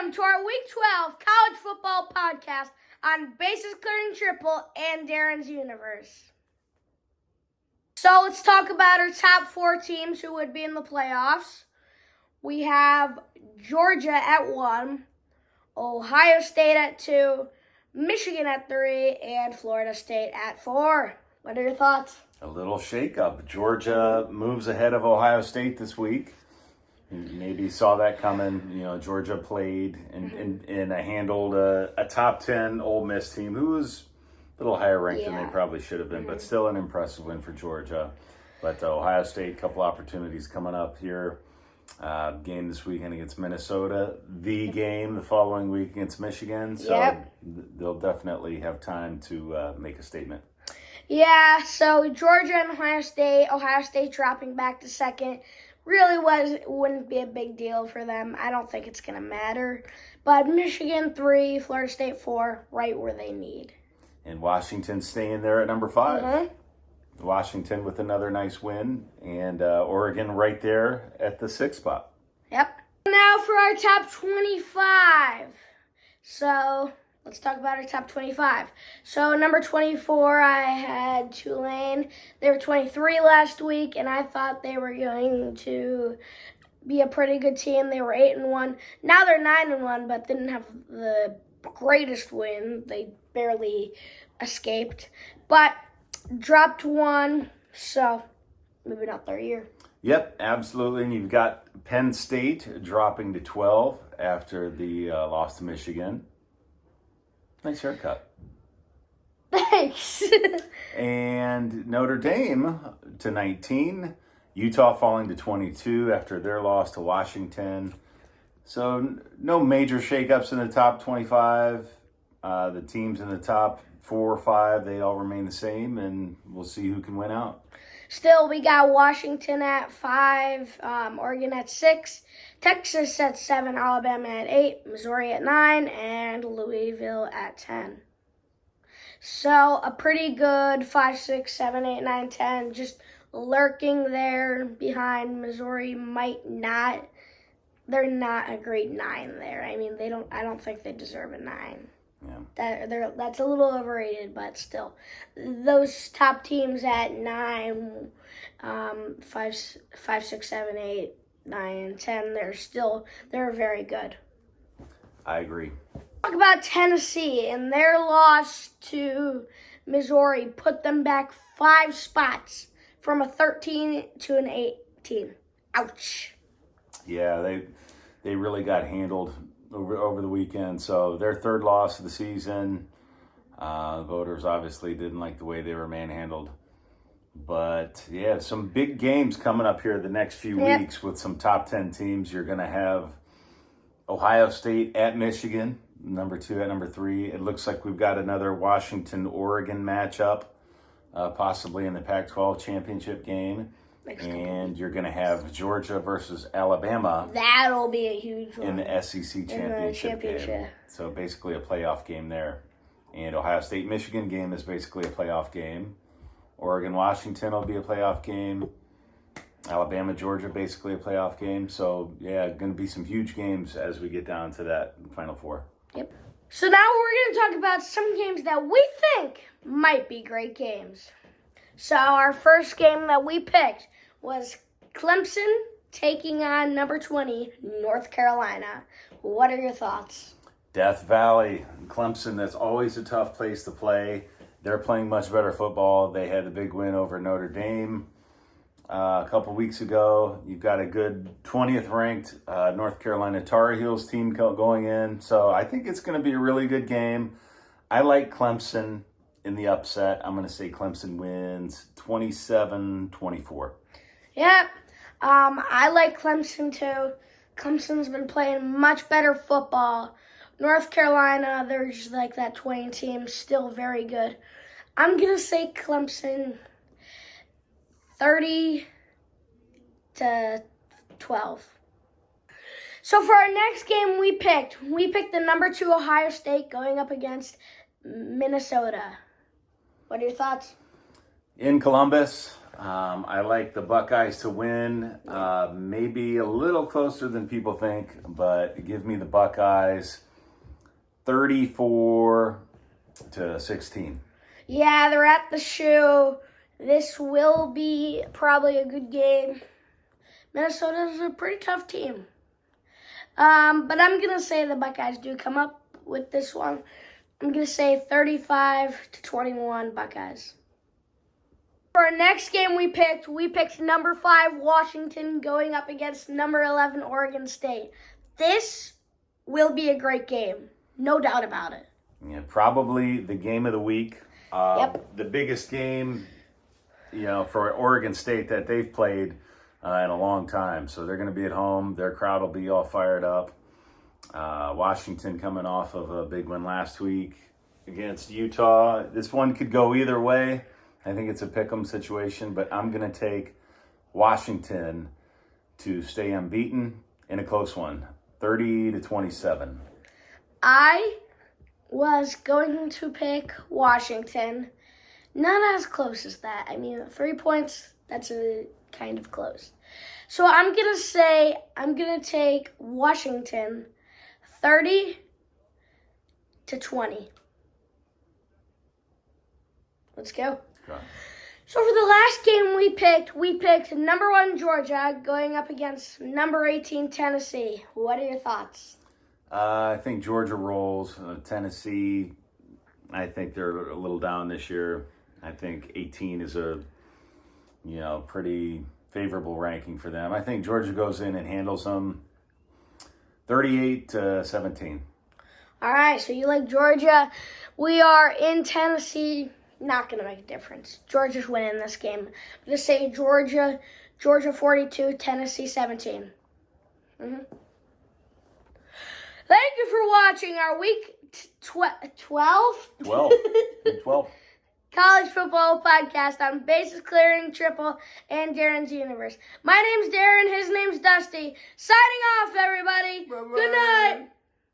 Welcome to our Week 12 College Football Podcast on Bases Clearing Triple and Darren's Universe. So let's talk about our top 4 teams who would be in the playoffs. We have Georgia at 1, Ohio State at 2, Michigan at 3, and Florida State at 4. What are your thoughts? A little shakeup. Georgia moves ahead of Ohio State this week. Maybe saw that coming. You know, Georgia played and handled a top 10 Ole Miss team who was a little higher ranked than they probably should have been, but still an impressive win for Georgia. But Ohio State, couple opportunities coming up here. Game this weekend against Minnesota. The game the following week against Michigan. So they'll definitely have time to make a statement. Yeah, so Georgia and Ohio State dropping back to second. Really wouldn't be a big deal for them. I don't think it's going to matter. But Michigan 3, Florida State 4, right where they need. And Washington staying there at number 5. Washington with another nice win. And Oregon right there at the 6th spot. Yep. Now for our top 25. So let's talk about our top 25. So number 24, I had Tulane. They were 23 last week, and I thought they were going to be a pretty good team. They were 8-1. Now they're 9-1, but didn't have the greatest win. They barely escaped, but dropped 1, so maybe not their year. Yep, absolutely. And you've got Penn State dropping to 12 after the loss to Michigan. Nice haircut. Thanks. And Notre Dame to 19. Utah falling to 22 after their loss to Washington. So no major shakeups in the top 25. The teams in the top 4 or 5, they all remain the same, and we'll see who can win out. Still, we got Washington at 5, Oregon at 6, Texas at 7, Alabama at 8, Missouri at 9, and Louisville at 10. So a pretty good 5, 6, 7, 8, 9, 10, just lurking there behind. Missouri might not. They're not a great 9 there. I mean, I don't think they deserve a 9. Yeah. That's a little overrated, but still. Those top teams at 9, 5, 6, 7, 8, 9, and 10, they're very good. I agree. Talk about Tennessee, and their loss to Missouri put them back 5 spots from a 13 to an 18. Ouch. Yeah, they really got handled over the weekend. So their 3rd loss of the season. Voters obviously didn't like the way they were manhandled. But yeah, some big games coming up here the next few weeks with some top 10 teams. You're going to have Ohio State at Michigan, number 2 at number 3. It looks like we've got another Washington-Oregon matchup, possibly in the Pac-12 championship game. And you're going to have Georgia versus Alabama. That'll be a huge one. In the SEC championship game. So basically a playoff game there. And Ohio State-Michigan game is basically a playoff game. Oregon-Washington will be a playoff game. Alabama-Georgia basically a playoff game. So, yeah, going to be some huge games as we get down to that Final Four. Yep. So now we're going to talk about some games that we think might be great games. So our first game that we picked was Clemson taking on number 20, North Carolina. What are your thoughts? Death Valley. Clemson, that's always a tough place to play. They're playing much better football. They had the big win over Notre Dame a couple weeks ago. You've got a good 20th ranked North Carolina Tar Heels team going in. So I think it's going to be a really good game. I like Clemson in the upset. I'm going to say Clemson wins 27-24. Yep. I like Clemson too. Clemson's been playing much better football. North Carolina, they're just like that 20 team, still very good. I'm going to say Clemson 30-12. So for our next game we picked the number 2 Ohio State going up against Minnesota. What are your thoughts? In Columbus, I like the Buckeyes to win. Maybe a little closer than people think, but give me the Buckeyes 34-16. Yeah, they're at the shoe. This will be probably a good game. Minnesota's a pretty tough team. But I'm going to say the Buckeyes do come up with this one. I'm going to say 35-21 Buckeyes. For our next game we picked number 5 Washington going up against number 11 Oregon State. This will be a great game. No doubt about it. Yeah, probably the game of the week. Yep. The biggest game, for Oregon State that they've played in a long time. So they're going to be at home. Their crowd will be all fired up. Washington coming off of a big win last week against Utah. This one could go either way. I think it's a pick'em situation, but I'm going to take Washington to stay unbeaten in a close one, 30-27. I was going to pick Washington. Not as close as that. 3 points, that's a kind of close. So I'm going to take Washington 30-20. Let's go. Okay. So for the last game we picked number 1 Georgia going up against number 18 Tennessee. What are your thoughts? I think Georgia rolls. Tennessee, I think they're a little down this year. I think 18 is a pretty favorable ranking for them. I think Georgia goes in and handles them 38-17. All right, so you like Georgia. We are in Tennessee. Not going to make a difference. Georgia's winning this game. I'm going to say Georgia 42, Tennessee 17. Thank you for watching our week 12 college football podcast on Bases Clearing, Triple, and Darren's Universe. My name's Darren. His name's Dusty. Signing off, everybody. Bye-bye. Good night.